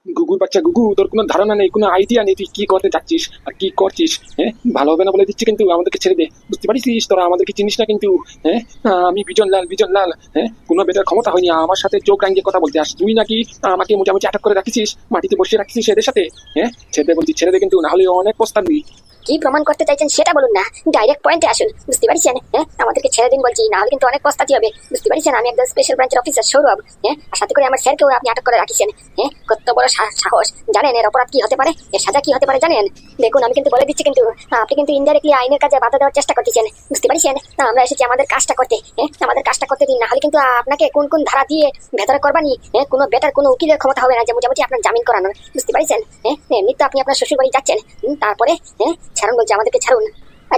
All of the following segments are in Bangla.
গুগুর বাচ্চা গুগু, তোর কোনো ধারণা নেই, কোনো আইডিয়া নেই তুই কি করতে যাচ্ছিস আর কি করছিস। হ্যাঁ, ভালো হবে না বলে দিচ্ছি, কিন্তু আমাদেরকে ছেড়ে দে। বুঝতে পারিস তোরা আমাদেরকে চিনিস না কিন্তু। হ্যাঁ, আমি বিজন লাল, বিজন লাল। হ্যাঁ, কোনো বেটার ক্ষমতা হয়নি আমার সাথে চোখ রাঙিয়ে কথা বলতে আস। তুই নাকি আমাকে মোটামুটি আটক করে রাখিস, মাটিতে বসিয়ে রাখিস এদের সাথে। হ্যাঁ, ছেড়ে দে বলছি, ছেড়ে দে, কিন্তু না হলে অনেক পস্তাবি। কি প্রমাণ করতে চাইছেন সেটা বলুন না, ডাইরেক্ট পয়েন্টে আসুন। বুঝতে পারছেন? হ্যাঁ, আমাদেরকে ছেড়ে দিন বলছি, না হলে কিন্তু অনেক পস্তাতে হবে। বুঝতে পারছেন? আমি একদম স্পেশাল ব্রাঞ্চের অফিসার সৌরভ। হ্যাঁ, আর সাথে করে আমার স্যারকেও আপনি আটক করে রাখিছেন। হ্যাঁ, কত বড় সাহস! জানেন এর অপরাধ কি হতে পারে, এর সাজা কি হতে পারে জানেন? দেখুন, আমি কিন্তু বলে দিচ্ছি, কিন্তু আপনি কিন্তু ইনডাইরেক্টলি আইনের কাজে বাধা দেওয়ার চেষ্টা করতেছেন। বুঝতে পারছেন? আমরা এসেছি আমাদের কাজটা করতে। হ্যাঁ, আমাদের কাজটা করতে দিন, না হলে কিন্তু আপনাকে কোন কোন ধারা দিয়ে ভেতরে করবানি। হ্যাঁ, কোনো বেটার কোনো উকিলের ক্ষমতা হবে না যে মোটামুটি আপনার জামিন করানোর। বুঝতে পারছেন? হ্যাঁ, এমনি তো আপনি আপনার শ্বশুর বাড়ি যাচ্ছেন, তারপরে হ্যাঁ ছাড়ুন বলছে, আমাদেরকে ছাড়ুন।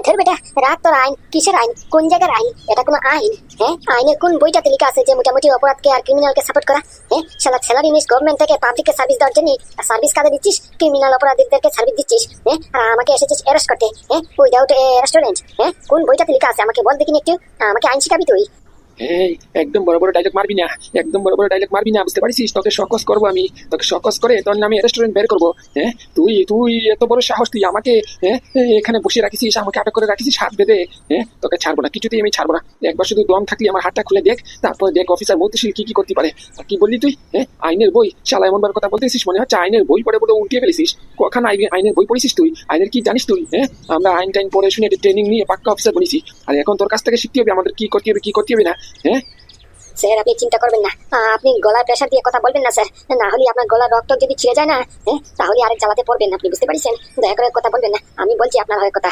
ধর বেটা, রাত তোর আইন কিসের আইন, কোন জায়গার আইন? এটা কোনো আইন? হ্যাঁ, আইনের কোন বইটাতে লেখা আছে যে মোটামুটি অপরাধকে আর ক্রিমিনালকে সাপোর্ট করা? হ্যাঁ, শালা স্যালারি নিস গভর্নমেন্ট থেকে পাবলিককে সার্ভিস দেওয়ার জন্য, সার্ভিস কাজে দিচ্ছিস, ক্রিমিনাল অপরাধীদেরকে সার্ভিস দিচ্ছিস। হ্যাঁ, আর আমাকে এসেছিস অ্যারেস্ট করতে। হ্যাঁ, উইদাউট রেস্টুরেন্ট। হ্যাঁ, কোন বইটাতে লেখা আছে আমাকে বল দেখিনি একটু, আমাকে আইন শিখাবি তুই। এই, একদম বড় বড় ডায়লগ মারবি না, একদম বড় বড় ডায়লগ মারবি না, বুঝতে পারিস? তোকে সকস করবো আমি, তোকে সকস করে তোর নামে রেস্টুরেন্ট বের করবো। হ্যাঁ, তুই তুই এত বড় সাহস, তুই আমাকে হ্যাঁ এখানে বসিয়ে রাখিস, আমাকে আটক করে রাখিস হাত বেঁধে। হ্যাঁ, তোকে ছাড়বো না, কিছুতেই আমি ছাড়বো না। একবার শুধু দম থাকলে আমার হাতটা খুলে দেখ, তারপর দেখ অফিসার মতিশীল কি কি করতে পারে। আর কি বললি তুই? হ্যাঁ, আইনের বই? শালা এমন বার কথা বলতেছিস, মনে হচ্ছে আইনের বই পড়ে পড়ে উল্টিয়ে ফেলেছিস। কখন আইনের বই পড়েছিস তুই? আইনের কি জানিস তুই? হ্যাঁ, আমরা আইন টাইন পড়ে শুনে ট্রেনিং নিয়ে পাক্কা অফিসার বলেছি, আর এখন তোর কাছ থেকে শিখতে হবে আমাদের কি করতে হবে কি করতে হবে না। হ্যাঁ স্যার, আপনি চিন্তা করবেন না, আপনি গলায় প্রেশার দিয়ে কথা বলবেন না স্যার, না হলে আপনার গলার রক্ত যদি ছিঁড়ে যায় না, হ্যাঁ, তাহলে আরেক জ্বালাতে পড়বেন আপনি। বুঝতে পারছেন? দয়া করে কথা বলবেন না, আমি বলছি আপনার হয়ে কথা।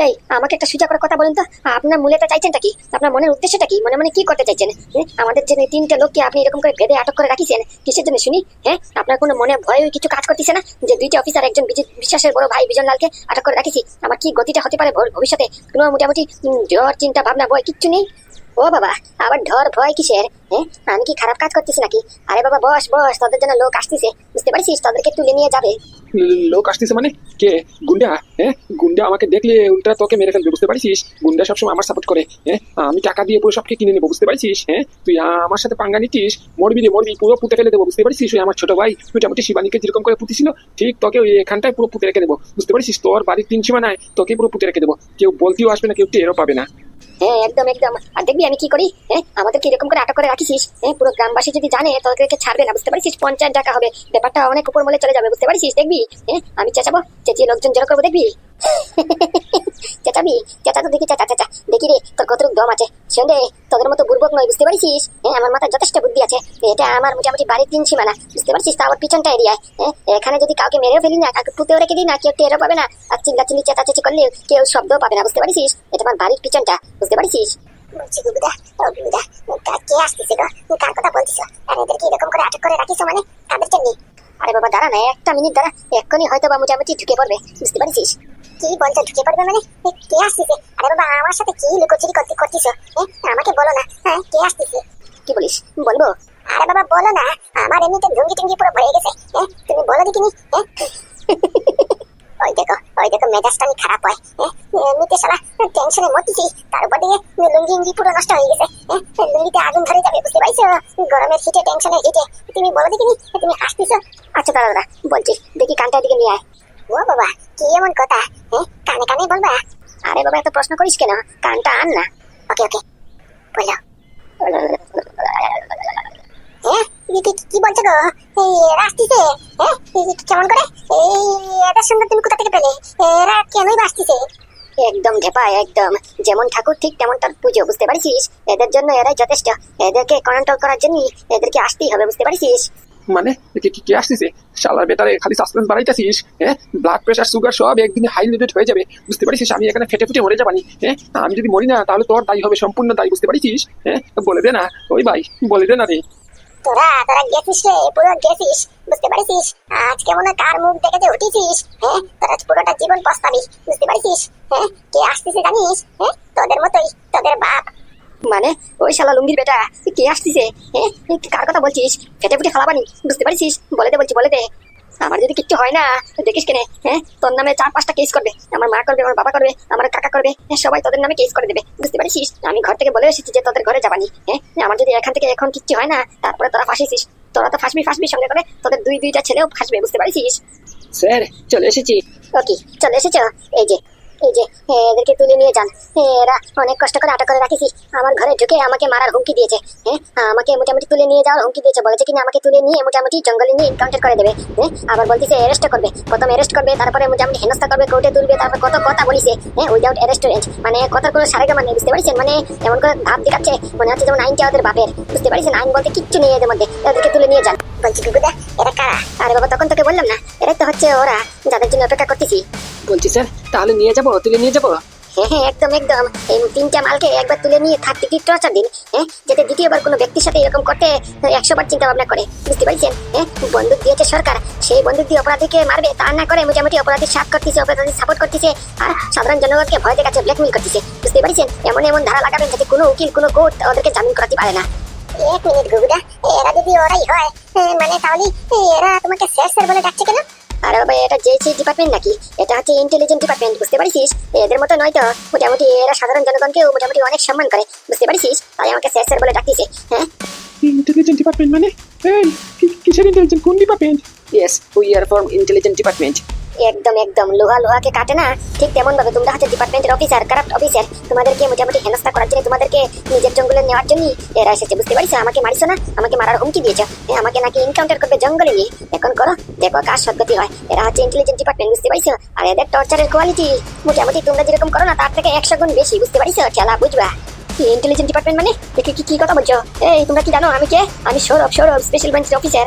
এই, আমাকে একটা সোজা করে কথা বলুন তো, আপনার মূলেটা চাইছেনটা কি? আপনার মনের উদ্দেশ্যটা কি? মনে মনে কি করতে চাইছেন? আমাদের যে তিনটে লোককে আপনি এরকম করে বেঁধে আটক করে রাখিছেন, কিসের জন্য শুনি? হ্যাঁ, আপনার কোনো মনে ভয় কিছু কাজ করতেছে না যে দুইটা অফিসার, একজন বিশ্বাসের বড় ভাই বিজন লালকে আটক করে রাখিছি? আমার কি গতিটা হতে পারে ভবিষ্যতে? কোনো মোটামুটি জ্বর চিন্তা ভাবনা ভয় কিচ্ছু নেই? ও বাবা, আবার ঢর ভয় কিসের? হ্যাঁ, আমি কি খারাপ কাজ করতেছি নাকি? আরে বাবা, বস বস, তোদের জন্য লোক আসতেছে। বুঝতে পারছিস? তোদেরকে তুলে নিয়ে যাবে। লোক আসতেছে মানে? কে? গুন্ডা? হ্যাঁ, গুন্ডা আমাকে দেখলে উল্টা তোকে মেরে ফেলবে, বুঝতে পারছিস? গুন্ডা সবসময় আমার সাপোর্ট করে। হ্যাঁ, আমি টাকা দিয়ে পুরো সবকে কিনে নেবো, বুঝতে পারছিস? হ্যাঁ, তুই আমার সাথে পাঙ্গা নিচ্ছিস, মরবি রে মরবি, পুরো পুঁতে ফেলে দেবো, বুঝতে পারছিস? ওই আমার ছোট ভাই মোটামুটি শিবানীকে যেরকম করে পুঁতেছিল, ঠিক তোকে ওই এখানটায় পুরো পুঁতে রেখে দেবো, বুঝতে পারছিস? তোর বাড়ির 3 সীমানায় তোকে পুরো পুঁতে রেখে দেবো, কেউ বলতেও আসবে না, কেউ টেরও পাবে না। হ্যাঁ, একদম একদম। আর দেখবি আমি কি করি? হ্যাঁ, আমাদেরকে এরকম করে আটক করে রাখিস, হ্যাঁ, পুরো গ্রামবাসী যদি জানে তোদেরকে ছাড়বে না। বুঝতে পারছিস? 50 টাকা হবে, ব্যাপারটা অনেক উপর মলে চলে যাবে। বুঝতে পারছিস? দেখবি, হ্যাঁ, আমি চেঁচাবো, চেঁচিয়ে লোকজন জড়ো করবো, দেখবি। চেঁচাবি? চেঁচা তো দেখি, চেঁচা চেঁচা দেখি রে তোর কতটুকু দম আছে। শোনে, তোদের মতো বুর্বক নয়, বুঝতে পারছিস? হ্যাঁ, আমার মাথায় যথেষ্ট বুদ্ধি আছে। এটা আমার মোটামুটি বাড়ির 3 সীমানা, বুঝতে পারছিস? তা আবার পিছনটা এরিয়ায়। হ্যাঁ, এখানে যদি কাউকে মেরেও ফেলি না, কাউকে পুঁতেও রেখে দিই না, কেউ টেরও পাবে না, আর চিল্লাচিল্লি চেঁচাচেঁচি করলে কেউ শব্দও পাবে না। বুঝতে পারছিস? এটা আমার বাড়ির পিছনটা, বুঝতে পারছিস? বলছি গুবুদা, ও গুবুদা, কে আসতেছে গো? কার কথা বলছিস? আর এদেরকে এরকম করে আটক করে রাখিস মানে কাদের জন্য? আরে বাবা দাঁড়া না, একটা মিনিট দাঁড়া, এক্ষুনি হয়তো বা মোটামুটি ঢুকে পড়বে। বুঝতে পারছিস? কি বলছো ঢুকে পড়বে মানে? কে আসতেছে? আরে বাবা, আমার সাথে কি লুকোচুরি করতেছ? আমাকে বলো না, হ্যাঁ, কে আসতেছে? কি বলিস? বলবো? আরে বাবা বলো না, আমার এমনিতে ভঙ্গি টঙ্গি পুরো ভরে গেছে। তুমি বলো দেখিনি। ওই দেখো, ওই দেখো, মেজাজটা আমি খারাপ হয়। এমনিতে শালা টেনশনে মরতেছি, তার উপর দিয়ে লুঙ্গি ইঙ্গি পুরো নষ্ট হয়ে গেছে। লুঙ্গিতে আগুন ধরে যাবে, বুঝতে পারছো? গরমের হিটে, টেনশনের হিটে। তুমি বলো দেখিনি, তুমি হাসতেছো। আচ্ছা দাঁড়া দাঁড়া, বলছি, দেখি কানটার দিকে নিয়ে আয়। ও বাবা, কি এমন কথা? কানে কানে বলবা? আরে বাবা, এত প্রশ্ন করিস কেন? কানটা আন না। ওকে ওকে, বলো। কি বলছো গো? এরা আসতেছে? কেমন করে? এদের সঙ্গে তুমি কোথা থেকে পেলে? এরা কেনই বা আসতেছে? একদম ঢেপা, একদম যেমন ঠাকুর ঠিক তেমন তার পুজো। বুঝতে পারছিস? এদের জন্য এরাই যথেষ্ট, এদেরকে কন্ট্রোল করার জন্য এদেরকে আসতেই হবে। বুঝতে পারছিস? মানে কে আসতেছে? শালার বেটারে খালি সাসপেন্স বাড়াইতেছিস। হ্যাঁ, ব্লাড প্রেশার সুগার সব একদিনে হাই লেভেল হয়ে যাবে, বুঝতে পারছিস? আমি এখানে ফেটে ফুটে মরে যাবানি। হ্যাঁ, আমি যদি মরি না তাহলে তোর দায়ী হবে, সম্পূর্ণ দায়ী, বুঝতে পারছিস? হ্যাঁ, বলে দে না ওই ভাই, বলে দে না রে। তোরা তোরা গেছিস রে, পুরো গেছিস। বুঝতে পারছিস? আজকে মনে কার মুখ দেখে যে উঠেছিস? হ্যাঁ, তোরা পুরোটা জীবন পস্তাবি। বুঝতে পারছিস? হ্যাঁ, কে আসতেছে জানিস? হ্যাঁ, তোদের মতোই, তোদের বাপ। মানে ওই শালা লুঙ্গির বেটা কে আসতেছে? হ্যাঁ, কার কথা বলছিস? ফেটে ফুটে খালাবানি। বুঝতে পারছিস? বলে দে বলছি, বলে দে। আমার যদি কিচ্ছু হয় না, দেখিস কেনে, হ্যাঁ, তোর নামে 4-5টা কেস করবে। আমার মা করবে, আমার বাবা করবে, আমার কাকা করবে, সবাই তোদের নামে কেস করে দেবে। বুঝতে পারছিস? আমি ঘর থেকে বলে এসেছি যে তোদের ঘরে যাবানি। হ্যাঁ, আমার যদি এখান থেকে এখন কিচ্ছু হয় না, তারপরে তোরা ফাঁসিছিস, তোরা তো ফাঁসবি ফাঁসবি সঙ্গে করে, তোদের দুইটা ছেলেও ফাঁসবে, বুঝতে পারছিস? স্যার চলে এসেছি। ওকে, চলে এসেছো? এই যে এদেরকে তুলে নিয়ে যান। এরা অনেক কষ্ট করে আটক করে রাখিছি, আমার ঘরে ঢুকে আমাকে মারার হুমকি দিয়েছে। আমাকে মোটামুটি তুলে নিয়ে যাওয়ার হুমকি দিয়েছে, বলেছে কিনা আমাকে তুলে নিয়ে মোটামুটি জঙ্গলে নিয়ে এনকাউন্টার করে দেবে। আবার বলতেছে অ্যারেস্ট করবে, প্রথম অ্যারেস্ট করবে, তারপরে মোটামুটি হেনস্থা করবে, কোর্টে তুলবে, তারপর কত কথা বলিছে। উইদাউট অ্যারেস্ট, মানে কথার কোনো সারেগামা নেই, বুঝতে পারছেন? মানে এমন করে ভাব দেখাচ্ছে মনে হচ্ছে যেমন আইনটা ওদের বাপের, বুঝতে পারছেন? আইন বলতে কিচ্ছু নেই এদের মধ্যে, এদেরকে তুলে নিয়ে যান। বলছি গুগুদা, এরা কারা? আরে বাবা, তখন তোকে বললাম না, এরাই তো হচ্ছে ওরা যাদের জন্য অপেক্ষা করতেছি। বলছি স্যার তাহলে নিয়ে যাবো, তুলে নিয়ে যাবো? হ্যাঁ, একদম একদম। এই তিনটা মালকে একবার তুলে নিয়ে 30 টর্চার দিন, যাতে দ্বিতীয়বার কোনো ব্যক্তির সাথে এরকম করতে 100 বার চিন্তা ভাবনা করে, বুঝতে পারছেন? বন্দুক দিয়েছে সরকার, সেই বন্দুক দিয়ে অপরাধীকে মারবে, তা না করে মোটামুটি অপরাধীর সাথ করতেছে, অপরাধীর সাপোর্ট করতেছে, আর সাধারণ জনগণকে ভয় দেখাচ্ছে, ব্ল্যাকমেল করতেছে, বুঝতে পারছেন? এমন এমন ধারা লাগাবেন যাতে কোনো উকিল কোনো কোর্ট ওদেরকে জামিন করাতে পারে না। এক মিনিট গুগুদা, এরা যদি ওরাই হয়, মানে তাহলে এরা তোমাকে স্যার বলে ডাকছে কেন? আরে বাবা, এটা জেসি ডিপার্টমেন্ট নাকি? এটা হচ্ছে ইন্টেলিজেন্ট ডিপার্টমেন্ট, বুঝতে পারছিস? এদের মতো নয় তো, মোটামুটি এরা সাধারণ জনগণকেও মোটামুটি অনেক সম্মান করে, বুঝতে পারছিস? তাই আমাকে স্যার বলে ডাকতেছে। ইন্টেলিজেন্ট ডিপার্টমেন্ট মানে? এই কিসের ইন্টেলিজেন্ট, কোন department? Yes, we are from intelligent department. একদম একদম, লোহাকে কাটে না, ঠিক তেমন ভাবে তোমরা হচ্ছে ডিপার্টমেন্টের অফিসার, কারাপ্ট অফিসার। তোমাদেরকে মোটামুটি হেনস্থা করার জন্য, তোমাদেরকে নিজের জঙ্গলে নেওয়ার জন্য এরা এসেছে, বুঝতে পারছো? আমাকে মারিস না, আমাকে মারার হুমকি দিয়েছো, আমাকে নাকি এনকাউন্টার করবে জঙ্গলে নিয়ে। এখন করো, দেখো কার সদ্গতি হয়। এরা হচ্ছে ইন্টেলিজেন্ট ডিপার্টমেন্ট, বুঝতে পারছো? আর এদের টর্চারের কোয়ালিটি মোটামুটি তোমরা যেরকম করো না, তার থেকে 100 গুণ বেশি, বুঝতে পারছো? খেলা বুঝবা। ইন্টেলিজেন্ট ডিপার্টমেন্ট মানে কি কথা বলছো? এই তোমরা কি জানো আমি কে? আমি সৌরভ স্পেশাল ব্রাঞ্চের অফিসার।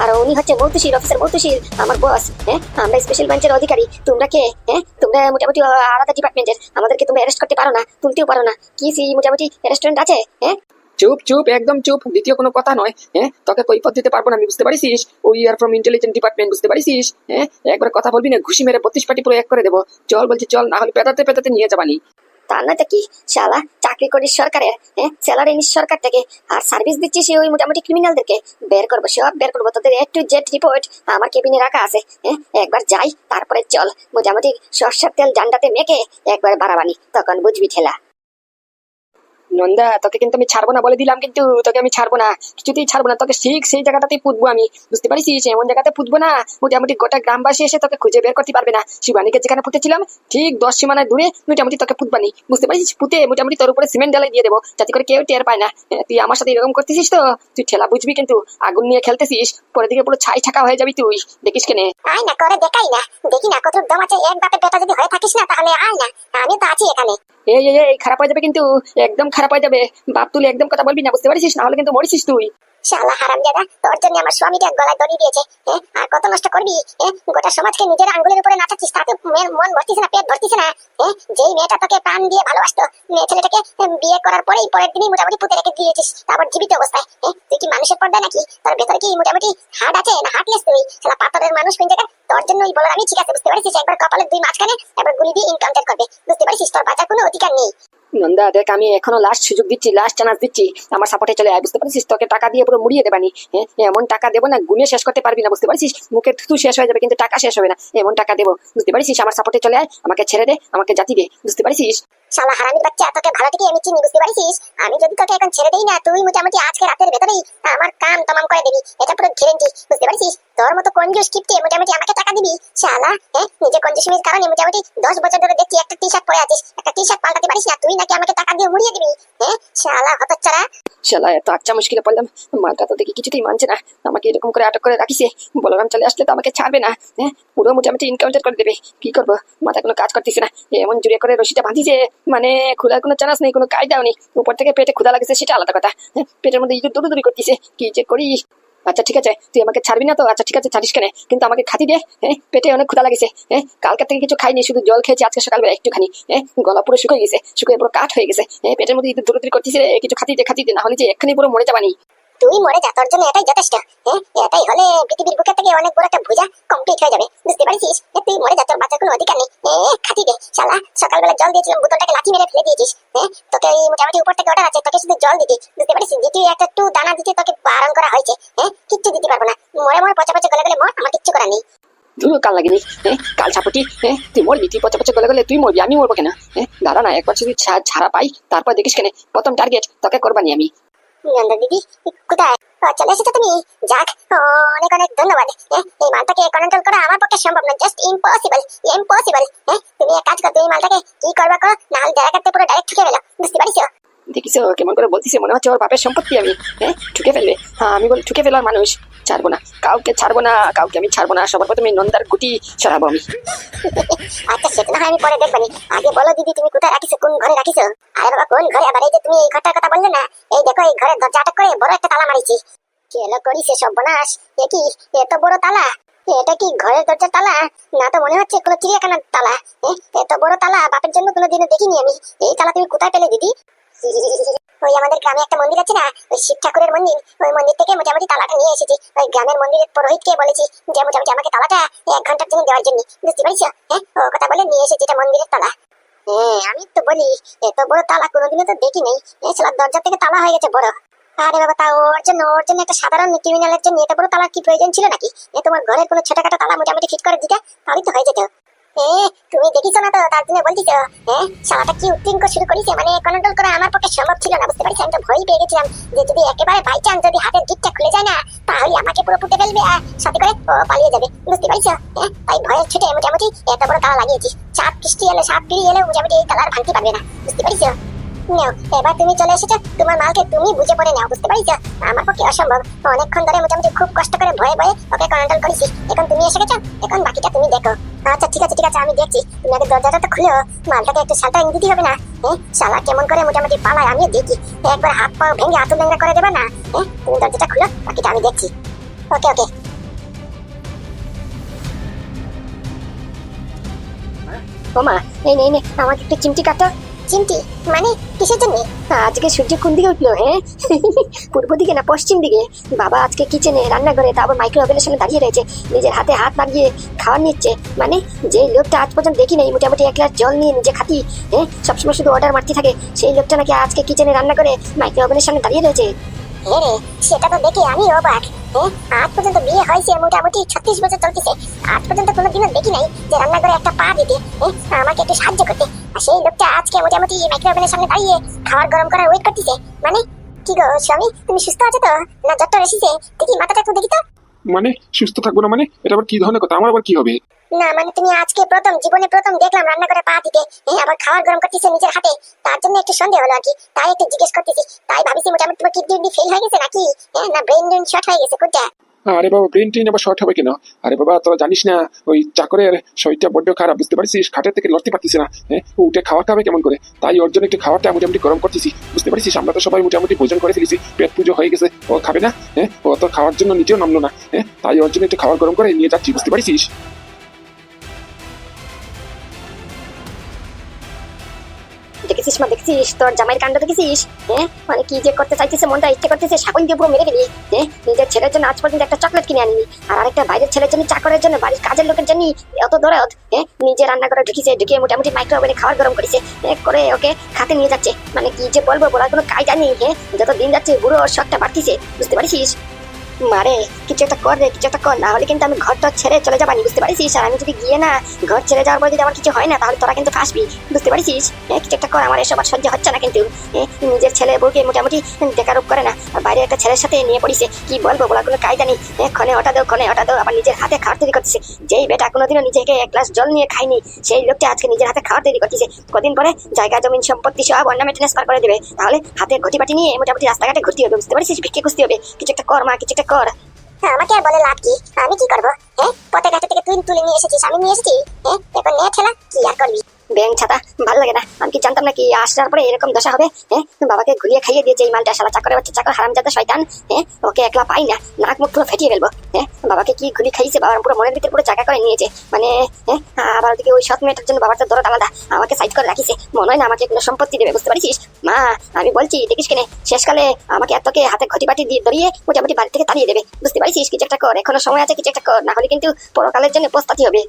আর উনি হচ্ছে মৌতুশির অফিসার, মৌতুশির আমার বস। আমরা স্পেশাল ব্রাঞ্চের অধিকারী। তোমরা কে? তোমরা মোটামুটি আলাদা ডিপার্টমেন্টের, আমাদেরকে তোমরা অ্যারেস্ট করতে পারো না, তুলতেও পারো না। কি মোটামুটি রেস্টুরেন্ট আছে? চুপ চুপ, একদম চুপ, দ্বিতীয় কোনো কথা নয়। তোকে কৈফত দিতে পারবো না আমি, বুঝতে পারিস? We are from intelligent department, বুঝতে পারিস? একবার কথা বলবি না, ঘুষি মেরে 32 পাটি পুরো এক করে দেবো। চল বলছি চল, না হলে পেতাতে নিয়ে যাবানি। তা নয় তো কি, শালা চাকরি করিস সরকারের, স্যালারি নিস সরকার থেকে, আর সার্ভিস দিচ্ছিস ওই মোটামুটি ক্রিমিনালদেরকে। বের করবো, সব বের করবো, তোদের A to Z রিপোর্ট আমার কেবিনে রাখা আছে। একবার যাই, তারপরে চল মোটামুটি সর্ষের তেল জান্ডাতে মেখে একবার বাড়াবানি, তখন বুঝবি ঠেলা। নন্দা, তোকে কিন্তু আমি ছাড়বো না বলে দিলাম, কিন্তু তোকে আমি ছাড়বো না, কিছুতেই ছাড়বো না তোকে। ঠিক সেই জায়গাটাতেই পুঁতবো আমি, বুঝতে পারিস? এমন জায়গাতে পুঁতবো না মোটামুটি গোটা গ্রামবাসী এসে তোকে খুঁজে বের করতে পারবে না। শিবানীকে যেখানে পুঁতেছিলাম ঠিক 10 সীমানায় দূরে মোটামুটি তোকে পুঁতবানি, বুঝতে পারিস? পুঁতে মোটামুটি তোর উপরে সিমেন্ট ঢালাই দিয়ে দেবো, যাতে করে কেউ টের পায় না। তুই আমার সাথে এরকম করতেছিস তো, তুই ঠেলা বুঝবি, কিন্তু আগুন নিয়ে খেলতেছিস, পরে দিকে পুরো ছাই ঠাকা হয়ে যাবি তুই, দেখিস কেনে? আয় না, করে দেখাই না, দেখি না কত দম আছে। এক বাপের বেটা যদি হয়ে থাকিস না, তাহলে আয় না, আমি তো আছি এখানে। এই খারাপ হয়ে যাবে কিন্তু, একদম খারাপ হয়ে যাবে। বাপ তুলে একদম কথা বলবি না, বুঝতে পারিস? না হলে কিন্তু মরিস তুই। শালা হারামজাদা, তোর জন্য আমার স্বামীটা গলায় দড়ি দিয়েছে। আর কত নষ্ট করবি? গোটা সমাজকে নিজের আঙ্গুলের উপরে নাচাচ্ছিস, তাতে মন ভরতিছে না, পেট ভরতিছে না। যেই মেয়েটা তোকে প্রাণ দিয়ে ভালোবাসতো, মেয়ে ছেলেটাকে বিয়ে করার পরেই পরের দিনই মোটামুটি পুঁতে রেখে দিয়েছিস, আবার জীবিত অবস্থায়। তুই কি মানুষের পর্দা নাকি? তোর ভেতরে কি মোটামুটি হার্ট আছে না হার্টলেস তুই? শালা পাথরের মানুষ কোন জায়গায়? তোর জন্যই বলার আমি, ঠিক আছে বুঝতে পারছিস? একবার কপালের 2 মাঝখানে একবার গুলি দিয়ে এনকাউন্টার করবে, বুঝতে পারছিস? তোর বাঁচার কোনো অধিকার নেই। নন্দা দেখ, আমি এখনো লাস্ট সুযোগ দিচ্ছি, লাস্ট চান্স দিচ্ছি, আমার সাপোর্টে চলে আয়, বুঝতে পারছিস? তোকে টাকা দিয়ে পুরো মুড়িয়ে দেবানি। এমন টাকা দেবো না, গুনে শেষ করতে পারবি না, বুঝতে পারছিস? মুখে থুতু শেষ হয়ে যাবে, কিন্তু টাকা শেষ হবে না। এমন টাকা দেবো, বুঝতে পারছিস? আমার সাপোর্টে চলে আয়, আমাকে ছেড়ে দে, আমাকে জাতি দে, বুঝতে পারছিস? শালা হারামির বাচ্চা, তোকে ভালো থেকে আমি চিনি, বুঝতে পারছিস? আমি যদি তোকে এখন ছেড়ে দেই না, তুই মোটামুটি আজকে রাতের ভেতরেই আমার কাম তমাম করে দিবি, এটা পুরো গ্যারান্টি, বুঝতে পারছিস? তোর মতো কনজুস কিপটে মোটামুটি আমাকে টাকা দিবি? শালা নিজে কনজুসির কারণে মোটামুটি 10 বছর ধরে দেখছি একটা টি-শার্ট পরে আছিস, একটা টি-শার্ট পাল্টাতে পারিস না, তুই নাকি আমাকে টাকা দিয়ে মুড়িয়ে দিবি? শালা হতচ্ছাড়া। শালা এত আচ্ছা মুশকিলে পড়লাম, মালটা তো দেখি কিছুতেই মানছে না, আমাকে এরকম করে আটক করে রাখিছে। বলরাম চলে আসলে তো আমাকে ছাড়বে না, পুরো মোটামুটি এনকাউন্টার করে দেবে। কি করবো, মাথা কোনো কাজ করতেছে না। এমন জুড়ে করে রশিটা বাঁধিছে, মানে খোলার কোনো চান্স নেই, কোনো কায়দাও নেই। উপর থেকে পেটে ক্ষুধা লাগছে, সেটা আলাদা কথা। পেটের মধ্যে ইঁদুর দৌড়ি করতেছে, কি যে করি। আচ্ছা ঠিক আছে, তুই আমাকে ছাড়বি না তো? আচ্ছা ঠিক আছে, ছাড়িস কেন, কিন্তু আমাকে খাতি দে। পেটে অনেক ক্ষুধা লাগছে, কালকে থেকে কিছু খাইনি, শুধু জল খেয়েছি আজকে সকালবেলা একটুখানি। গলা পুরো শুকিয়ে গেছে, শুকিয়ে পুরো কাঠ হয়ে গেছে। পেটের মধ্যে ইঁদুর দৌড়ি করতেছে, কিছু খাতি দে, না হলে যে এক্ষুনি পুরো মরে যাবানি। তুই মরে যা, তোর জন্য এটাই যথেষ্ট। এটাই হলে পৃথিবীর বুকে থেকে অনেক বড় একটা ভুজা কমপ্লিট হয়ে যাবে, বুঝতে পারছিস? তুই মরে যা, তোর বাঁচার কোনো অধিকার নেই। খাতি দে। শালা সকালবেলা জল দিয়েছিলাম, বোতলটাকে লাথি মেরে ফেলে দিয়েছিস। তোকে এই মোটামুটি উপর থেকে অর্ডার আছে, তোকে শুধু জল দিতে, বুঝতে পারছিস? দ্বিতীয় একটু দানা দিতে তোকে বারণ করা হয়েছে। কিচ্ছু দিতে পারবো না, মরে পচা গলে মর, আমার কিচ্ছু করার নেই। ধুরো কাল লাগেনি, কাল ছাপটি, তুই মরবি, তুই পচা গলে তুই মরবি, আমি মরবো কেন? দাঁড়া না, একবার যদি ছাড়া পাই, তারপর দেখিস কেন, প্রথম টার্গেট তোকে করবানি আমি। নন্দা দিদি কোথায়? চলে এসেছো তুমি। যাক, অনেক অনেক ধন্যবাদ। এই মালটাকে কন্ট্রোল করা আমার পক্ষে সম্ভব না, জাস্ট ইম্পসিবল। ইম্পসিবল। তুমি এক কাজ করো, তুমি মালটাকে কি করবা করো, না হলে জায়গাতে পুরো ডাইরেক্ট ঠুকে ফেলো, বুঝতে পারছো? দেখিস কেমন করে বলতিছে, মনে হচ্ছে ওর বাপের সম্পত্তি আমি ঠুকে ফেলবে। হ্যাঁ, আমি বল ঠুকে ফেলার মানুষ। ছাড়বো না কাউকে, ছাড়বো না কাউকে, আমি ছাড়বো না। সবার প্রথমে নন্দার গুটি সরাবো আমি। আচ্ছা, সেটা না হয় আমি পরে দেখবানি। আগে বলো দিদি, তুমি কোথায় রাখিছো, কোন ঘরে রাখিছো? আরে বাবা, কোন ঘরে? আবার এই যে তুমি এই ঘরটার কথা বললে না, এই দেখো এই ঘরের দরজা আটক করে বড় একটা তালা মারিছি। কি এলো করিছে সর্বনাশ! এ কি এত বড় তালা? এটা কি ঘরের দরজার তালা? না তো, মনে হচ্ছে কোনো চিড়িয়াখানার তালা। এত বড় তালা বাপের জন্য কোনোদিনও দেখিনি আমি। এই তালা তুমি কোথায় পেলে দিদি? ওই আমাদের গ্রামে একটা মন্দির আছে না, ওই শিব ঠাকুরের মন্দির, ওই মন্দির থেকে মোটামুটি তালাটা নিয়ে এসেছি। ওই গ্রামের মন্দিরের পুরোহিতকে বলেছি যে মোটামুটি আমাকে তালাটা 1 ঘন্টার জন্য দেওয়ার জন্য, বুঝতে পারছো? ও কথা বলে নিয়ে এসেছি, এটা মন্দিরের তালা। আমি তো বলি, এত বড় তালা কোনোদিনও তো দেখি নেই। শালা দরজা থেকে তালা হয়ে গেছে বড়। আরে বাবা, তা ওর জন্য একটা সাধারণ ক্রিমিনালের জন্য এত বড় তালার কি প্রয়োজন ছিল নাকি? তোমার ঘরের কোনো ছোটখাটো তালা মোটামুটি ফিট করে দিতে, তাহলেই তো হয়ে যেত। তুমি দেখিছো না তো, তার জন্য বলছিস? শালাটা কি উত্তীর্ণ শুরু করেছে, মানে কন্ট্রোল করা আমার পক্ষে সম্ভব ছিল না, বুঝতে পারছি। আমি তো ভয় পেয়ে গেছিলাম যে যদি একেবারে বাই চান্স যদি হাতের গিটটা খুলে যায় না, তাহলে আমাকে পুরো পুঁতে ফেলবে আর সাথে করে ও পালিয়ে যাবে, বুঝতে পারছো? তাই ভয়ের ছুটে মোটামুটি এত বড় তালা লাগিয়েছি। সাপ বৃষ্টি এলে, সাপ বিড়ি এলে মোটামুটি এই তালার ভাঙতে পারবে না, বুঝতে পারছো? নাও, এবার তুমি চলে এসেছো, তোমার মালকে তুমি বুঝে পড়ে নাও, বুঝতে পারছো? আমার পক্ষে অসম্ভব। অনেকক্ষণ ধরে মোটামুটি খুব কষ্ট করে ভয়ে ভয়ে ওকে কন্ট্রোল করেছি। এখন তুমি এসে গেছো, এখন বাকিটা তুমি দেখো। আচ্ছা, ঠিক আছে ঠিক আছে, আমি দেখছি। তুমি আগে দরজাটা তো খুলো, মালটাকে একটু শালটাইন দিতে হবে না? শালা কেমন করে মোটামুটি পালায় আমিও দেখি। একবার হাত পা ভেঙে আতুল ভেঙে করে দেবে না? তুমি দরজাটা খুলো, বাকিটা আমি দেখছি। ওকে ওকে। ওমা, এই নে নে, আমাকে একটু চিমটি কাটো। চিমটি মানে কিসের জন্য? আজকে সূর্য কোন দিকে উঠলো? পূর্ব দিকে না পশ্চিম দিকে? বাবা আজকে কিচেনে রান্নাঘরে, তারপর মাইক্রো ওভেনের সামনে দাঁড়িয়ে রয়েছে, নিজের হাতে হাত লাগিয়ে খাওয়ার নিচ্ছে। মানে যে লোকটা আজ পর্যন্ত দেখি নাই মোটামুটি 1 গ্লাস জল নিয়ে নিজে খাতি, সবসময় শুধু অর্ডার মারতে থাকে, সেই লোকটা নাকি আজকে কিচেনে রান্না করে মাইক্রো ওভেনের সামনে দাঁড়িয়ে রয়েছে। রে, সেটা তো দেখে আমি অবাক। আজ পর্যন্ত বিয়ে হয়েছে মোটামুটি 36 বছর চলতেছে, আজ পর্যন্ত কোনোদিনও দেখি নাই যে রান্নাঘরে একটা পা দিতে, আমাকে একটু সাহায্য করতে। আর সেই লোকটা আজকে মোটামুটি মাইক্রো ওভেনের সামনে দাঁড়িয়ে খাবার গরম করার ওয়েট করতেছে। মানে কি গো স্বামী, তুমি সুস্থ আছো তো? না জ্বরটা এসেছে? দেখি মাথাটা একটু দেখি তো। মানে সুস্থ থাকবো না মানে? এটা আবার কি ধরনের কথা? আমার আবার কি হবে? না মানে তুমি আজকে প্রথম, জীবনে প্রথম দেখলাম রান্না করে পা দিতে, আবার খাবার গরম করতেছে নিজের হাতে। তার জন্য একটু সন্দেহ হলো আর কি, তাই একটু জিজ্ঞেস করতেছি। তাই ভাবিছি মোটামুটি তোমার কিডনি ফেল হয়ে গেছে নাকি, না ব্রেন শর্ট হয়ে গেছে, কোনটা? আরে বাবা, ব্রেন ট্রেন আবার শর্ট হবে কেন? আরে বাবা, তোরা জানিস না ওই চাকরের শরীরটা বড্ড খারাপ, বুঝতে পারছিস? খাটের থেকে লড়তে পারতিস না, উঠে খাওয়া খাবে কেমন করে? তাই ওর জন্য একটু খাবারটা মোটামুটি গরম করতেছি, বুঝতে পারছিস? আমরা তো সবাই মোটামুটি ভোজন করে ফেলেছি, পেট পুজো হয়ে গেছে, ও খাবে না। ও তো খাওয়ার জন্য নিজেও নামলো না, তাই ওর জন্য একটু খাবার গরম করে নিয়ে যাচ্ছি, বুঝতে পারছিস? দেখেছিস মা, দেখেছিস তোর জামাইয়ের কাণ্ড দেখেছিস? মানে কি যে করতে চাইতেছে, মনটা ইচ্ছে করতেছে ছাগল দিয়ে পুরো মেরে ফেলি। নিজের ছেলের জন্য আজ পর্যন্ত একটা চকলেট কিনে আনিনি, আর আরেকটা বাইরের ছেলের জন্য, চাকরের জন্য, বাড়ির কাজের লোকের জন্য অত দরদ। নিজে রান্না করে ঢুকিয়েছে, ঢুকিয়ে মোটামুটি মাইক্রো ওভেনে খাবার গরম করেছে, করে ওকে খাতে নিয়ে যাচ্ছে। মানে কি যে বলবো, বলার কোনো কায়দা নেই। যত দিন যাচ্ছে বুড়ো ওর শখটা বাড়তিছে, বুঝতে পারছিস? মারে কিছু একটা কর রে, কিছু একটা কর, না হলে কিন্তু আমি ঘরটা ছেড়ে চলে যাবানি, বুঝতে পারছিস? আর আমি যদি গিয়ে না ঘর ছেড়ে যাওয়ার পর যদি আমার কিছু হয় না, তাহলে তোরা কিন্তু ফাঁসবি, বুঝতে পারছিস? কিছু একটা কর, আমার এসব আর সহ্য হচ্ছে না কিন্তু। নিজের ছেলে বউকে মোটামুটি দেখারূপ করে না, আর বাইরে একটা ছেলের সাথে নিয়ে পড়িছে। কি বলবো, বলার কোনো কায়দা নেই। ক্ষণে ওটা দাও, ক্ষণে ওটা দাও, আবার নিজের হাতে খাবার তৈরি করতেছে। যেই বেটা কোনোদিনও নিজেকে 1 গ্লাস জল নিয়ে খায়নি, সেই লোকটা আজকে নিজের হাতে খাবার তৈরি করতেছে। কদিন পরে জায়গা জমিন সম্পত্তি সব অন্যান্য ট্রান্সফার করে দেবে, তাহলে হাতে ঘটি বাটি নিয়ে মোটামুটি রাস্তাঘাটে ঘুরতে হবে, বুঝতে পারছিস? ভিক্ষে খুঁজতে হবে। কিছু একটা কর মা, কিছু একটা কর। আমাকে আর বলে লাভ কি? আমি কি করবো? পথে ঘাটে থেকে তুই তুলে নিয়ে এসেছিস, আমি নিয়ে এসেছি, এখন নিয়ে ঠেলা কি আর করবি? ব্যাং ছাতা ভালো লাগে না। আমি কি জানতাম নাকি আসার পরে এরকম দশা হবে? বাবাকে ঘুরিয়ে খাইয়ে দিয়েছে এই মালটা, শালা চাকরে বাচ্চা, চাকর হারামজাদা শয়তান। ওকে একলা পাই না, নাক মুখ পুরো ফেটিয়ে ফেলবো। বাবাকে কি ঘুরি খাইয়েছে, বাবার পুরো মনের ভিতরে পুরো জায়গা করে নিয়েছে। মানে আবার ওদিকে ওই সৎ মেয়েটার জন্য বাবার তো দরদ আলাদা, আমাকে সাইড করে রাখিছে। মনে হয় না আমাকে কোনো সম্পত্তি দেবে, বুঝতে পারছিস? মা আমি বলছি, দেখিস কেনে শেষকালে আমাকে এতকে হাতে ঘটি বাটি দিয়ে ধরিয়ে মোটামুটি বাড়ি থেকে তাড়িয়ে দেবে, বুঝতে পারছিস? কিছু একটা কর, এখনো সময় আছে, কিছু একটা কর, না হলে কিন্তু পরকালের জন্য পস্তাতে হবে।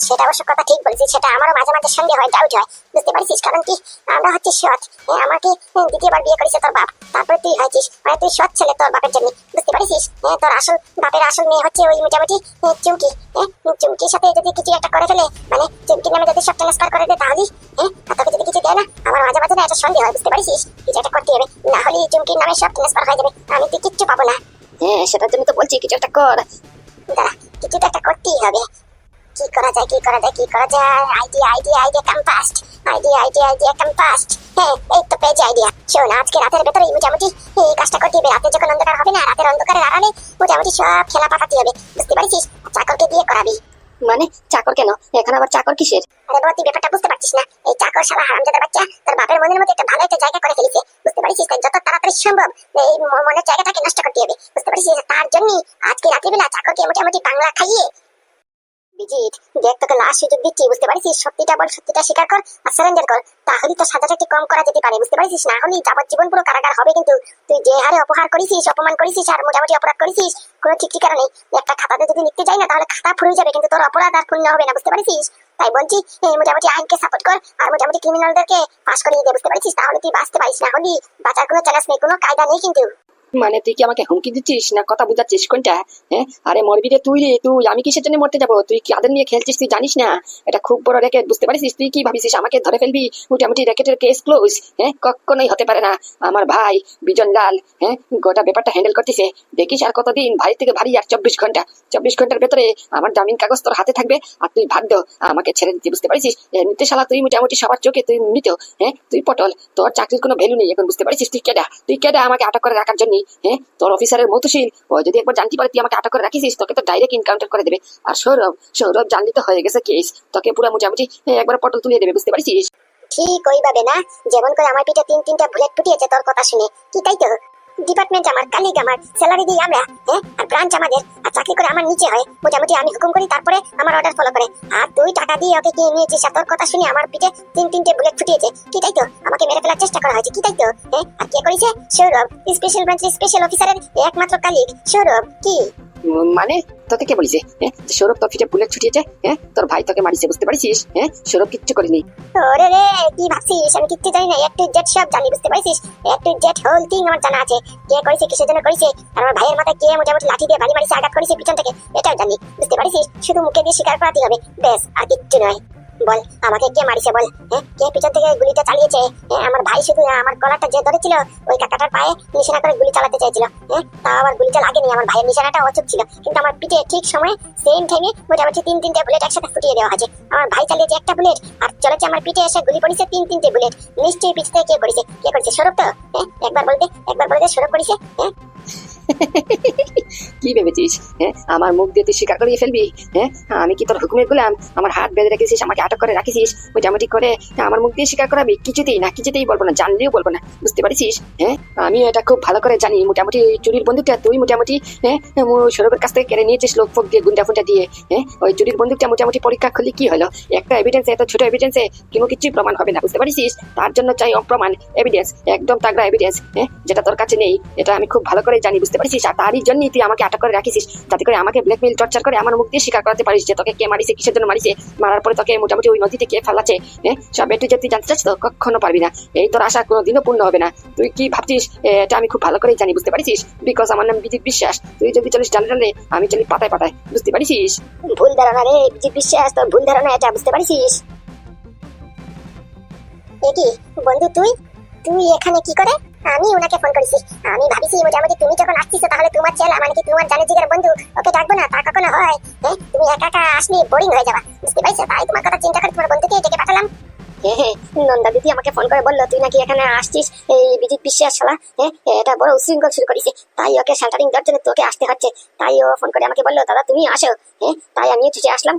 সেটা অবশ্য কথা ঠিক বলেছিস, সেটা আমারও মাঝে মাঝে সন্দেহ হয়, ডাউট হয়, বুঝতে পারছিস? কারণ কি, আমরা হচ্ছে সৎ, আমাকে দ্বিতীয়বার বিয়ে করেছে তোর বাপ, তারপরে তুই হয়েছিস, মানে তুই সৎ ছেলে তোর বাপের জন্য, বুঝতে পারছিস? তোর আসল বাপের আসল মেয়ে হচ্ছে ওই মোটামুটি চুমকি। চুমকির সাথে যদি কিছু একটা করে ফেলে, মানে চুমকির নামে যদি সব ট্রান্সফার করে দেয়, তাহলে আর তোকে যদি কিছু দেয় না, আমার মাঝে মাঝে না এটা সন্দেহ হয়, বুঝতে পারছিস? কিছু একটা করতে হবে, না হলে চুমকির নামে সব ট্রান্সফার হয়ে যাবে, আমি তুই কিচ্ছু পাবো না। সেটার জন্য তো বলছি কিছু একটা কর। দাঁড়া, কিছু তো একটা করতেই হবে। কি করা যায়, কি করা যায়, কি করা যায়? Idea idea idea compost, idea idea idea compost. হ্যাঁ, এই তো পেয়েছি আইডিয়া। শোন, আজকে রাতের ভেতরেই মোটামুটি এই কাজটা করতে হবে। রাতে যখন অন্ধকার হবে না, রাতের অন্ধকারের আড়ালে মোটামুটি সব খেলা পাঠাতে হবে, বুঝতে পারছিস? চাকরকে দিয়ে করাবি। মানে চাকর কেন? এখন আবার চাকর কিসের? আরে বাবা, তুই ব্যাপারটা বুঝতে পারছিস না। এই চাকর শালা হারামজাদা বাচ্চা তোর বাপের মনের মধ্যে একটা ভালো একটা জায়গা করে ফেলেছে, বুঝতে পারছিস? তাই যত তাড়াতাড়ি সম্ভব এই মনের জায়গাটাকে নষ্ট করতে হবে, বুঝতে পারছিস? তার জন্য আজকে রাত্রিবেলা চাকরকে মোটামুটি বাংলা খাইয়ে বিজিত, দেখ তোকে লাস্ট সুযোগ দিচ্ছি, বুঝতে পারছিস? সত্যিটা বল, সত্যিটা স্বীকার কর আর সারেন্ডার কর, তাহলে তো সাজাটা একটু কম করা যেতে পারে, বুঝতে পারছিস? না হলে যাবজ্জীবন পুরো কারাগার হবে। কিন্তু তুই যে হারে অপহার করেছিস, অপমান করেছিস আর মোটামুটি অপরাধ করেছিস, কোনো ঠিক ঠিকানা নেই। একটা খাতাতে যদি লিখতে যাই না, তাহলে খাতা ফুরিয়ে যাবে, কিন্তু তোর অপরাধ আর পূর্ণ হবে না, বুঝতে পারছিস? তাই বলছি, মোটামুটি আইনকে সাপোর্ট কর আর মোটামুটি ক্রিমিনালদেরকে পাস করিয়ে দে, বুঝতে পারছিস? তাহলে তুই বাঁচতে পারিস, না হলে বাঁচার কোনো চান্স নেই, কোনো কায়দা নেই কিন্তু। মানে তুই কি আমাকে হুমকি দিচ্ছিস না কথা বুঝাচ্ছিস কোনটা? আরে মরবি রে তুই, রে তুই, আমি কিসের জন্য মরতে যাবো? তুই কাদের নিয়ে খেলছিস তুই জানিস না? এটা খুব বড় র্যাকেট, বুঝতে পারছিস? তুই কি ভাবিস আমাকে ধরে ফেলবি? মোটামুটি র্যাকেটের কেস ক্লোজ। কখনোই হতে পারে না। আমার ভাই বিজন লাল গোটা ব্যাপারটা হ্যান্ডেল করতেছে। দেখিস আর কতদিন, ভারী থেকে ভারী আর 24 ঘন্টা। 24 ঘন্টার ভেতরে আমার জামিন কাগজ তোর হাতে থাকবে আর তুই বাধ্য আমাকে ছেড়ে দিতে, বুঝতে পারছিস? এমনিতে শালা তুই মোটামুটি সবার চোখে তুই মৃত। তুই পটল, তোর চাকরির কোনো ভ্যালু নেই এখন, বুঝতে পারছিস? তুই কেডা আমাকে আটক করে রাখার জন্য? তোর অফিসারের মতশীল ও যদি একবার জানতে পারে তুই আমাকে আটক করে রাখিস, তোকে তো ডাইরেক্ট এনকাউন্টার করে দেবে। আর সৌরভ জানলি তো হয়ে গেছে কেস, তোকে পুরো মোটামুটি একবার পটল তুলে দেবে, বুঝতে পারছিস? ঠিক ওইভাবে না, যেমন করে আমার পিঠে তিনটা বুলেট ফুটিয়েছে তোর কথা শুনে, কি তাই তো? ডিপার্টমেন্ট আমার, কালিগ আমার, স্যালারি দিই আমরা, আর ব্রাঞ্চ আমাদের, আর চাকরি করে আমার নিচে হয়, মোটামুটি আমি হুকুম করি, তারপরে আমার অর্ডার ফলো করে। আর তুই টাকা দিয়ে ওকে কিনে নিয়েছিস, আর তোর কথা শুনে আমার পিঠে তিনটে বুলেট ফুটিয়েছে, কি তাই তো? আমাকে মেরে ফেলার চেষ্টা করা হয়েছে, কি তাই তো? আর কে করেছে? সৌরভ, স্পেশাল ব্রাঞ্চের স্পেশাল অফিসারের একমাত্র কালিগ সৌরভ। কি মানে তোকে কে বলিছে সৌরভ তোর পিঠে বুলেট ছুটিয়েছে? তোর ভাই তোকে মারিছে, বুঝতে পারছিস? সৌরভ কিচ্ছু করেনি। ওরে রে, কি ভাবছিস আমি কিচ্ছু জানি না? একটু জেড সব জানি, বুঝতে পারছিস? একটু জেড হোল থিং আমার জানা আছে। কে করেছে, কিসের জন্য করেছে, আর আমার ভাইয়ের মাথায় কে মোটামুটি লাঠি দিয়ে বাড়ি মারিছে, আঘাত করেছে পিছন থেকে, এটাও জানি, বুঝতে পারছিস? শুধু মুখে দিয়ে স্বীকার করাতে হবে, বেশ, আর কিচ্ছু নয়। বল আমাকে কে মারিছে, বল। কে পিছন থেকে গুলিটা চালিয়েছে? আমার ভাই শুধু আমার গলাটা যে ধরেছিল, ওই কাকাটার পায়ে নিশানা করে গুলি চালাতে চাইছিল। তা আবার গুলিটা লাগেনি, আমার ভাইয়ের নিশানাটা অচুক ছিল, কিন্তু আমার পিঠে ঠিক সময়ে সেম টাইমে মোটামুটি তিনটে বুলেট একসাথে ফুটিয়ে দেওয়া হয়েছে। আমার ভাই চালিয়েছে একটা বুলেট, আর চলেছে আমার পিঠে এসে গুলি পড়েছে তিনটে বুলেট। নিশ্চয়ই পিছ থেকে কে করেছে? কে করেছে? সৌরভ তো? একবার বলতে সৌরভ করেছে। কি ভেবেছিস আমার মুখ দিয়ে তুই স্বীকার করিয়ে ফেলবি? আমি কি তোর হুকুমের গোলাম? আমার হাত বেঁধে রেখেছিস, আমাকে আটক করে রাখিস, মোটামুটি করে আমার মুখ দিয়ে স্বীকার করাবি? কিছুতেই বলবো না, জানলেও বলবো না, বুঝতে পারছিস? আমি এটা খুব ভালো করে জানি। মোটামুটি চুরির বন্দুকটা তুই মোটামুটি সৌরভের কাছ থেকে কেড়ে নিয়েছিস লোক ফোক দিয়ে, গুন্ডা ফুন্ডা দিয়ে। ওই চুরির বন্দুকটা মোটামুটি পরীক্ষা করলে কি হলো? একটা এভিডেন্সে, এত ছোট এভিডেন্সে কোনো কিছুই প্রমাণ হবে না, বুঝতে পারছিস? তার জন্য চাই অপ্রমাণ এভিডেন্স, একদম তাগড়া এভিডেন্স, যেটা তোর কাছে নেই। এটা আমি খুব ভালো করে জানি, বুঝতে পারছিস? আর তারই জন্য তুই আমাকে আটক করে রাখিস, যাতে করে আমাকে ব্ল্যাকমেইল টর্চার করে আমার মুখ দিয়ে স্বীকার করাতে পারিস যে তোকে কে মারিছে, কিসের জন্য মারিছে, মারার পরে তোকে মোটামুটি ওই নদীতে কে ফেলাচ্ছে। সব একটু যে তুই জানতে চাচ্ছিস তো কখনো পারবি না। এই তোর আশা কোনোদিনও পূর্ণ হবে না। তুই কি ভাবছিস এটা আমি খুব ভালো করেই জানি, বুঝতে পারছিস? বিকজ আমার নাম বিজিত বিশ্বাস। তুই যদি চলিস ডালে ডালে, আমি চলি পাতায় পাতায়, বুঝতে পারছিস? ভুল ধারণা রে বিজিত বিশ্বাস, তোর ভুল ধারণা এটা, বুঝতে পারছিস? কি বন্ধু, তুই এখানে কি করে? আমি ওনাকে ফোন করেছি, আমি ভাবিছি মোটামুটি তুমি যখন আসছিস তাহলে তোমার চেলা, মানে কি তোমার জানে জিগার বন্ধু, ওকে ডাকবো না? তা কখনো হয়? তুমি একা একা আসলে বোরিং হয়ে যাবা, বুঝতে পারছো? তাই তোমার কথা চিন্তা করে তোমার বন্ধুকে ডেকে পাঠালাম। নন্দা দিদি আমাকে ফোন করে বললো তুই নাকি এখানে আসছিস, এই বিজিত বিশ্বাস শালা এটা বড় উশৃঙ্খল শুরু করেছে, তাই ওকে শেল্টারিং দেওয়ার জন্য তোকে আসতে হচ্ছে। তাই ও ফোন করে আমাকে বললো দাদা তুমি আসো, তাই আমিও ছুটে আসলাম।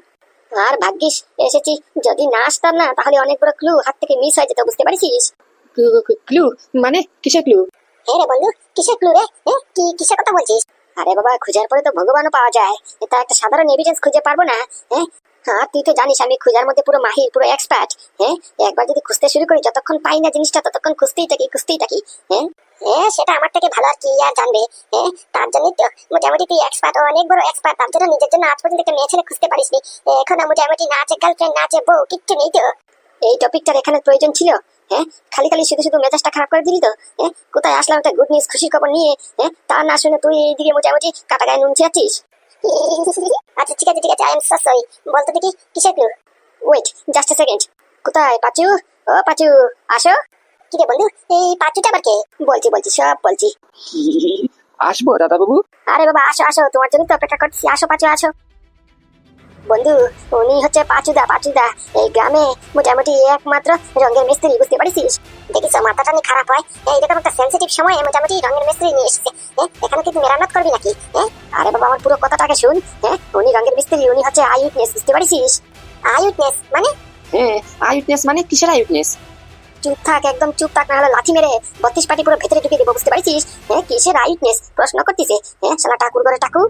আর ভাগ্যিস এসেছি, যদি না আসতাম না তাহলে অনেক বড় ক্লু হাত থেকে মিস হয়ে যেত, বুঝতে পারছিস? ক্লু? মানে কিসের ক্লু? রে বন্ধু, কিসের ক্লু রে? কিসের কথা বলছিস? আরে বাবা, খোঁজার পরে তো ভগবানও পাওয়া যায়, এটা একটা সাধারণ এভিডেন্স খুঁজে পারবো না? হ্যাঁ তুই তো জানিস আমি খোঁজার মধ্যে পুরো মাহির, পুরো এক্সপার্ট। হ্যাঁ একবার যদি খুঁজতে শুরু করি, যতক্ষণ পাই না জিনিসটা ততক্ষণ খুঁজতেই থাকি। হ্যাঁ হ্যাঁ সেটা আমার থেকে ভালো আর কি আর জানবে। হ্যাঁ তার জন্যই তো মোটামুটি তুই এক্সপার্ট, অনেক বড় এক্সপার্ট। তার জন্য নিজের জন্য আজ পর্যন্ত একটা মেয়ে ছেলে খুঁজতে পারিসনি। এখনো মোটামুটি না আছে গার্লফ্রেন্ড, না আছে বউ, কিচ্ছু নেই তো। এই টপিকটার এখানে প্রয়োজন ছিল? হ্যাঁ খালি খালি শুধু শুধু মেজাজটা খারাপ করে দিলি তো। হ্যাঁ কোথায় আসলাম একটা গুড নিউজ, খুশির খবর নিয়ে, হ্যাঁ তা না শুনে তুই এইদিকে মোটামুটি কাটা গায়ে নুন ছিয়াচ্ছিস। আচ্ছা ঠিক আছে আই এম সো সরি। বলতো দেখি কিসের clue? Wait just a second. কোথায় পাচু? ও পাচু আসো। কি রে বন্ধু, এই পাচুটা আবার কে? বলছি সব বলছি। আসবো দাদা বাবু? আরে বাবা আসো আসো, তোমার জন্য তো অপেক্ষা করছি। আসো পাচু আসো। বন্ধু উনি হচ্ছে পাচুদা। এই গ্রামে মোটামুটি একমাত্র রঙের মিস্ত্রি, বুঝতে পারিস? দেখিস মাথাটা নিয়ে খারাপ হয়, এইরকম একটা সেন্সিটিভ সময় মোটামুটি রঙের মিস্ত্রি নিয়ে এসেছে। এখানে কিন্তু মেরামত করবি নাকি? আরে বাবা আমার পুরো কথাটাকে শুন। উনি রঙের মিস্ত্রি, উনি হচ্ছে আই উইটনেস, বুঝতে পারিস? আই উইটনেস মানে? হ্যাঁ, আই উইটনেস মানে কিসের আই উইটনেস? চুপ থাক, একদম চুপ থাক, না হলে লাথি মেরে 32 পাটি পুরো ভেতরে ঢুকিয়ে দেবো, বুঝতে পারিস? কিসের আই উইটনেস প্রশ্ন করতিস? শালা ঠাকুর করে টাকু।